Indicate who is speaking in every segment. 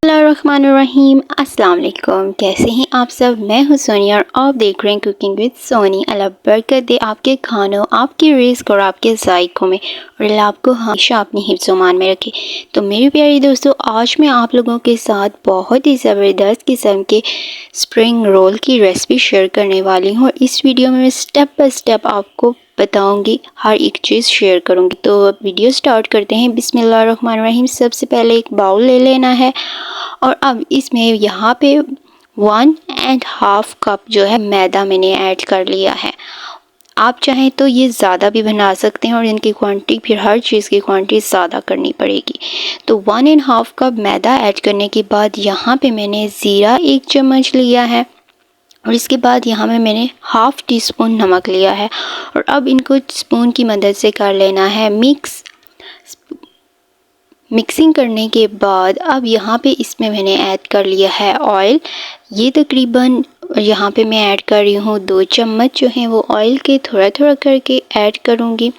Speaker 1: बिस्मिल्लाहिर्रहमानिर्रहीम। अस्सलाम वालेकुम। कैसे हैं आप सब? मैं हूं सोनिया और आप देख रहे हैं कुकिंग विद सोनी। अल्लाह बरकत दे आपके खानों, आपकी रिज़्क़ और आपके ज़ायक़ों में, और अल्लाह आपको हमेशा अपनी हिफ्ज़-ओ-मान में रखे। तो मेरे प्यारे दोस्तों, आज मैं आप लोगों के साथ बहुत ही ज़बरदस्त किस्म के स्प्रिंग रोल की रेसिपी शेयर करने वाली हूँ। और इस वीडियो में मैं स्टेप बाय स्टेप आपको बताऊंगी, हर एक चीज़ शेयर करूंगी। तो वीडियो स्टार्ट करते हैं। बिस्मिल्लाहिर्रहमानिर्रहीम। सबसे पहले एक बाउल ले लेना है और अब इसमें यहाँ पे 1.5 कप जो है मैदा मैंने ऐड कर लिया है। आप चाहें तो ये ज़्यादा भी बना सकते हैं और इनकी क्वांटिटी, फिर हर चीज़ की क्वांटिटी ज़्यादा करनी पड़ेगी। तो 1.5 कप मैदा ऐड करने के बाद यहाँ पे मैंने ज़ीरा 1 चम्मच लिया है और इसके बाद यहाँ में मैंने हाफ़ टी स्पून नमक लिया है। और अब इनको स्पून की मदद से कर लेना है मिक्स। मिक्सिंग करने के बाद अब यहाँ पे इसमें मैंने ऐड कर लिया है ऑयल। ये तकरीबन यहाँ पे मैं ऐड कर रही हूँ 2 चम्मच जो हैं वो ऑयल के थोड़ा थोड़ा करके ऐड करूँगी।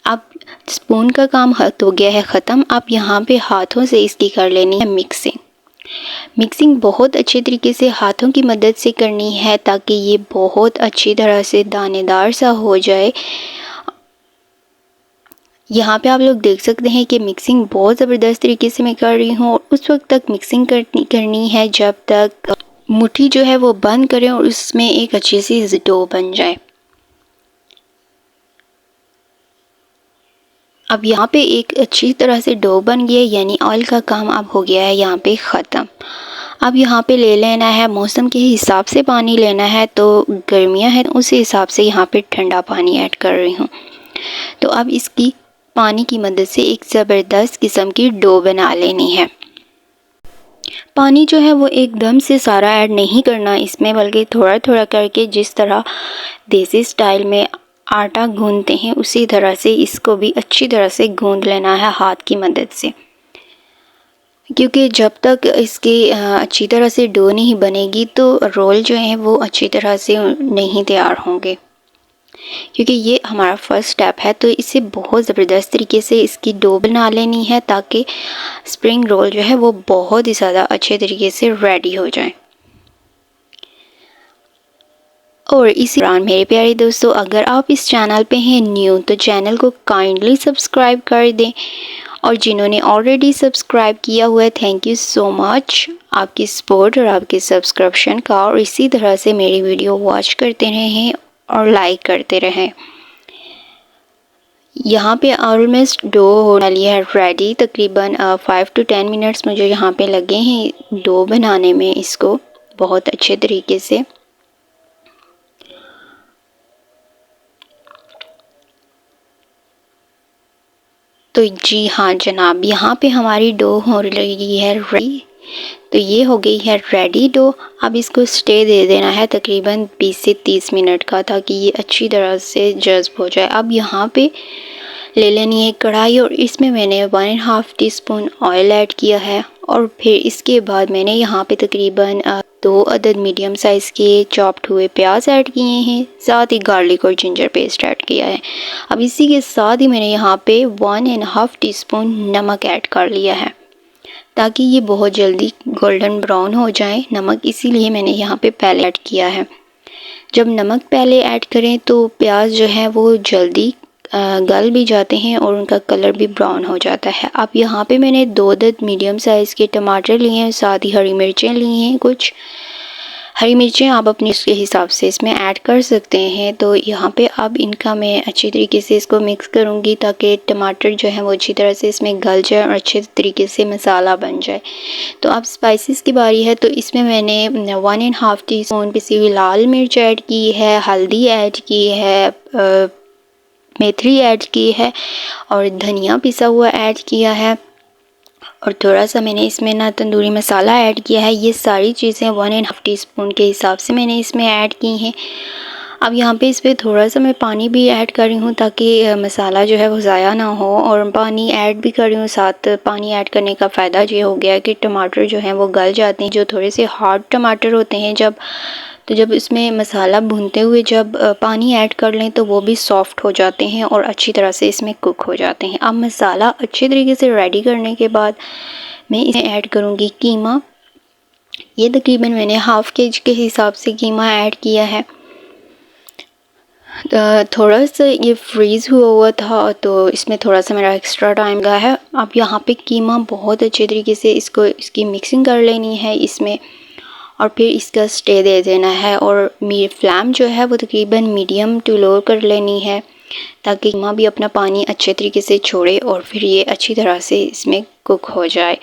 Speaker 1: अब स्पून का काम हो गया है ख़त्म। अब यहाँ पे हाथों से इसकी कर लेनी है मिक्सिंग। मिक्सिंग बहुत अच्छे तरीके से हाथों की मदद से करनी है ताकि ये बहुत अच्छी तरह से दानेदार सा हो जाए। यहाँ पे आप लोग देख सकते हैं कि मिक्सिंग बहुत ज़बरदस्त तरीके से मैं कर रही हूँ। और उस वक्त तक मिक्सिंग करनी है जब तक मुट्ठी जो है वो बंद करें और उसमें एक अच्छी सी डो बन जाए। अब यहाँ पे एक अच्छी तरह से डो बन गया, यानी ऑयल का काम अब हो गया है यहाँ पे ख़त्म। अब यहाँ पे ले लेना है, मौसम के हिसाब से पानी लेना है। तो गर्मियाँ हैं उस हिसाब से यहाँ पे ठंडा पानी ऐड कर रही हूँ। तो अब इसकी पानी की मदद से एक ज़बरदस्त किस्म की डो बना लेनी है। पानी जो है वो एकदम से सारा ऐड नहीं करना इसमें, बल्कि थोड़ा थोड़ा करके, जिस तरह देसी स्टाइल में आटा गूंदते हैं उसी तरह से इसको भी अच्छी तरह से गूंद लेना है हाथ की मदद से। क्योंकि जब तक इसकी अच्छी तरह से डो नहीं बनेगी तो रोल जो है वो अच्छी तरह से नहीं तैयार होंगे। क्योंकि ये हमारा फर्स्ट स्टेप है, तो इसे बहुत ज़बरदस्त तरीके से इसकी डो बना लेनी है ताकि स्प्रिंग रोल जो है वो बहुत ही ज़्यादा अच्छे तरीके से रेडी हो जाए। और इसी दौरान मेरे प्यारे दोस्तों, अगर आप इस चैनल पे हैं न्यू तो चैनल को काइंडली सब्सक्राइब कर दें, और जिन्होंने ऑलरेडी सब्सक्राइब किया हुआ है थैंक यू सो मच आपकी सपोर्ट और आपके सब्सक्रिप्शन का। और इसी तरह से मेरी वीडियो वॉच करते रहें और लाइक करते रहें। यहाँ पे ऑलमोस्ट डो होने वाली है रेडी। तकरीबन 5 to 10 मिनट्स मुझे यहाँ पे लगे हैं डो बनाने में इसको बहुत अच्छे तरीके से। तो जी हाँ जनाब, यहाँ पे हमारी डो हो रही है रेडी। तो ये हो गई है रेडी डो। अब इसको स्टे दे देना है तकरीबन 20 से 30 मिनट का, ताकि ये अच्छी तरह से जज़्ब हो जाए। अब यहाँ पे ले लेनी है कढ़ाई और इसमें मैंने 1.5 टीस्पून ऑयल ऐड किया है। और फिर इसके बाद मैंने यहाँ पे तकरीबन 2 अदद मीडियम साइज़ के चॉप्ड हुए प्याज ऐड किए हैं, साथ ही गार्लिक और जिंजर पेस्ट ऐड किया है। अब इसी के साथ ही मैंने यहाँ पे 1.5 टीस्पून नमक ऐड कर लिया है ताकि ये बहुत जल्दी गोल्डन ब्राउन हो जाए। नमक इसीलिए मैंने यहाँ पे पहले ऐड किया है। जब नमक पहले ऐड करें तो प्याज जो है वो जल्दी गल भी जाते हैं और उनका कलर भी ब्राउन हो जाता है। अब यहाँ पे मैंने 2 अदद मीडियम साइज़ के टमाटर लिए हैं, साथ ही हरी मिर्चें ली हैं। कुछ हरी मिर्चें आप अपने इसके हिसाब से इसमें ऐड कर सकते हैं। तो यहाँ पे अब इनका मैं अच्छी तरीके से इसको मिक्स करूँगी ताकि टमाटर जो है वो अच्छी तरह से इसमें गल जाए और अच्छे तरीके से मसाला बन जाए। तो अब स्पाइसेस की बारी है। तो इसमें मैंने 1.5 टीस्पून पिसी हुई लाल मिर्च ऐड की है, हल्दी ऐड की है, मेथी ऐड की है और धनिया पिसा हुआ ऐड किया है। और थोड़ा सा मैंने इसमें ना तंदूरी मसाला ऐड किया है। ये सारी चीज़ें 1.5 टीस्पून के हिसाब से मैंने इसमें ऐड की हैं। अब यहाँ पे इस पर थोड़ा सा मैं पानी भी ऐड कर रही हूँ ताकि मसाला जो है वो ज़ाया ना हो, और पानी ऐड भी कर रही हूँ। साथ पानी ऐड करने का फ़ायदा ये हो गया कि टमाटर जो हैं वो गल जाते हैं। जो थोड़े से हार्ड टमाटर होते हैं जब इसमें मसाला भूनते हुए जब पानी ऐड कर लें तो वो भी सॉफ़्ट हो जाते हैं और अच्छी तरह से इसमें कुक हो जाते हैं। अब मसाला अच्छे तरीके से रेडी करने के बाद मैं इसमें ऐड करूँगी कीमा। ये तकरीबन मैंने हाफ़ केजी के हिसाब से कीमा ऐड किया है। थोड़ा सा ये फ्रीज़ हुआ था तो इसमें थोड़ा सा मेरा एक्स्ट्रा टाइम लगा है। अब यहाँ पे कीमा बहुत अच्छे तरीके से इसकी मिक्सिंग कर लेनी है इसमें, और फिर इसका स्टे दे देना है। और मेरी फ्लेम जो है वो तकरीबन मीडियम टू लो कर लेनी है, ताकि कीमा भी अपना पानी अच्छे तरीके से छोड़े और फिर ये अच्छी तरह से इसमें कुक हो जाए।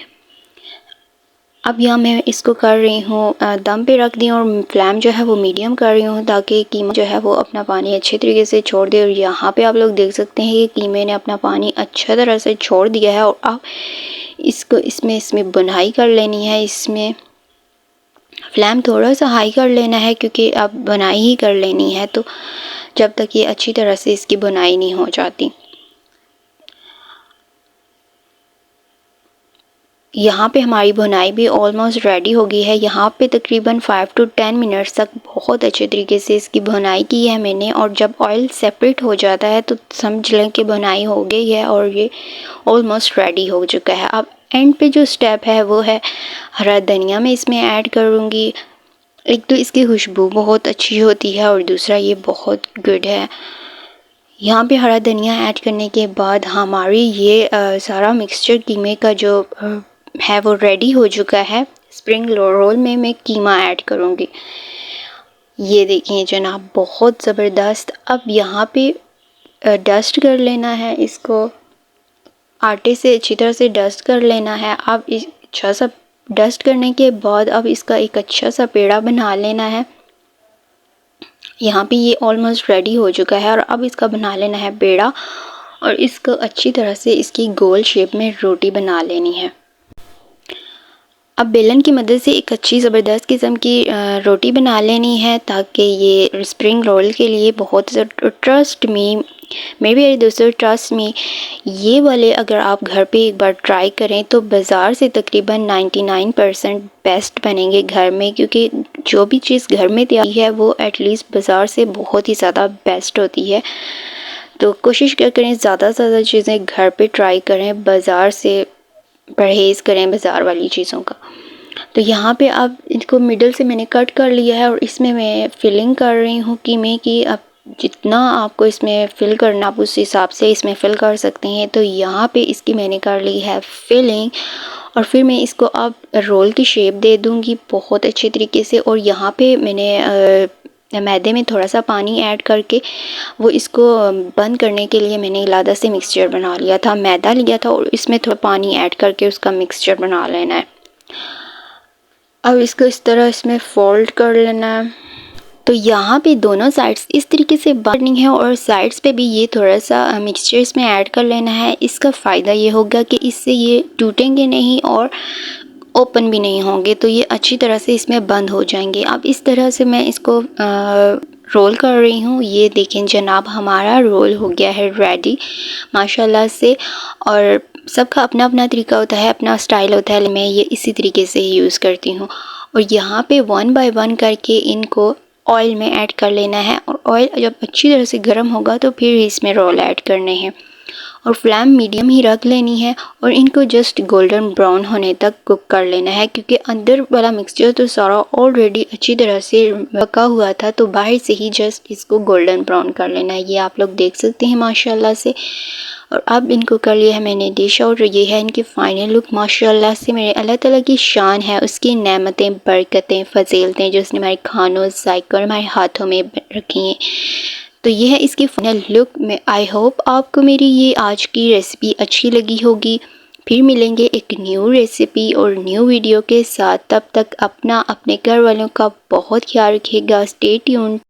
Speaker 1: अब यहाँ मैं इसको कर रही हूँ दम पे रख दी, और फ्लेम जो है वो मीडियम कर रही हूँ ताकि कीमा जो है वो अपना पानी अच्छे तरीके से छोड़ दे। और यहाँ पे आप लोग देख सकते हैं कि कीमे ने अपना पानी अच्छा तरह से छोड़ दिया है। और अब इसको इसमें बुनाई कर लेनी है। इसमें फ्लेम थोड़ा सा हाई कर लेना है, क्योंकि अब बुनाई ही कर लेनी है, तो जब तक ये अच्छी तरह से इसकी बुनाई नहीं हो जाती। यहाँ पे हमारी बुनाई भी ऑलमोस्ट रेडी हो गई है। यहाँ पे तकरीबन 5 to 10 मिनट्स तक बहुत अच्छे तरीके से इसकी बुनाई की है मैंने। और जब ऑयल सेपरेट हो जाता है तो समझ लें कि बुनाई हो गई है और ये ऑलमोस्ट रेडी हो चुका है। अब एंड पे जो स्टेप है वो है हरा धनिया मैं इसमें ऐड करूँगी। एक तो इसकी खुशबू बहुत अच्छी होती है और दूसरा ये बहुत गुड है। यहाँ पे हरा धनिया ऐड करने के बाद हमारी ये सारा मिक्सचर कीमे का जो है वो रेडी हो चुका है। स्प्रिंग रोल में मैं कीमा ऐड करूँगी। ये देखिए जनाब, बहुत ज़बरदस्त। अब यहाँ पे डस्ट कर लेना है इसको, आटे से अच्छी तरह से डस्ट कर लेना है। अब अच्छा सा डस्ट करने के बाद अब इसका एक अच्छा सा पेड़ा बना लेना है। यहाँ पे ये ऑलमोस्ट रेडी हो चुका है और अब इसका बना लेना है पेड़ा, और इसको अच्छी तरह से इसकी गोल शेप में रोटी बना लेनी है। अब बेलन की मदद से एक अच्छी ज़बरदस्त किस्म की रोटी बना लेनी है, ताकि ये स्प्रिंग रोल के लिए बहुत ट्रस्ट मी मेरे दोस्तों, ट्रस्ट मी, ये वाले अगर आप घर पे एक बार ट्राई करें तो बाज़ार से तकरीबन 99% बेस्ट बनेंगे घर में, क्योंकि जो भी चीज़ घर में तैयार है वो एटलीस्ट बाज़ार से बहुत ही ज़्यादा बेस्ट होती है। तो कोशिश करें ज़्यादा से ज़्यादा चीज़ें घर पे ट्राई करें, बाज़ार से परहेज़ करें बाज़ार वाली चीज़ों का। तो यहाँ पे अब इनको मिडल से मैंने कट कर लिया है और इसमें मैं फिलिंग कर रही हूँ कीमे की। अब जितना आपको इसमें फ़िल करना आप उस हिसाब से इसमें फ़िल कर सकते हैं। तो यहाँ पे इसकी मैंने कर ली है फिलिंग, और फिर मैं इसको अब रोल की शेप दे दूँगी बहुत अच्छे तरीके से। और यहाँ पे मैंने मैदे में थोड़ा सा पानी ऐड करके वो इसको बंद करने के लिए मैंने इलादा से मिक्सचर बना लिया था, मैदा लिया था और इसमें थोड़ा पानी ऐड करके उसका मिक्सचर बना लेना है। अब इसको इस तरह इसमें फोल्ड कर लेना है। तो यहाँ पे दोनों साइड्स इस तरीके से बांधनी है और साइड्स पे भी ये थोड़ा सा मिक्सचर इसमें ऐड कर लेना है। इसका फ़ायदा ये होगा कि इससे ये टूटेंगे नहीं और ओपन भी नहीं होंगे, तो ये अच्छी तरह से इसमें बंद हो जाएंगे। अब इस तरह से मैं इसको रोल कर रही हूँ। ये देखें जनाब, हमारा रोल हो गया है रेडी माशाल्लाह से। और सबका अपना अपना तरीका होता है, अपना स्टाइल होता है, मैं ये इसी तरीके से ही यूज़ करती हूँ। और यहाँ पे 1 बाय 1 करके इनको ऑयल में ऐड कर लेना है, और ऑयल जब अच्छी तरह से गर्म होगा तो फिर इसमें रोल ऐड करने हैं। और फ्लेम मीडियम ही रख लेनी है और इनको जस्ट गोल्डन ब्राउन होने तक कुक कर लेना है, क्योंकि अंदर वाला मिक्सचर तो सारा ऑलरेडी अच्छी तरह से पका हुआ था, तो बाहर से ही जस्ट इसको गोल्डन ब्राउन कर लेना है। ये आप लोग देख सकते हैं माशाल्लाह से। और अब इनको कर लिया है मैंने डिश आउट। ये है इनकी फ़ाइनल लुक माशाल्लाह से। मेरे अल्लाह ताला की शान है, उसकी नेमतें, बरकतें, फजीलतें जो उसने हमारे खानों, जायक़ों और हमारे हाथों में रखी हैं। तो ये है इसकी फाइनल लुक में। आई होप आपको मेरी ये आज की रेसिपी अच्छी लगी होगी। फिर मिलेंगे एक न्यू रेसिपी और न्यू वीडियो के साथ। तब तक अपना, अपने घर वालों का बहुत ख्याल रखिएगा। Stay tuned.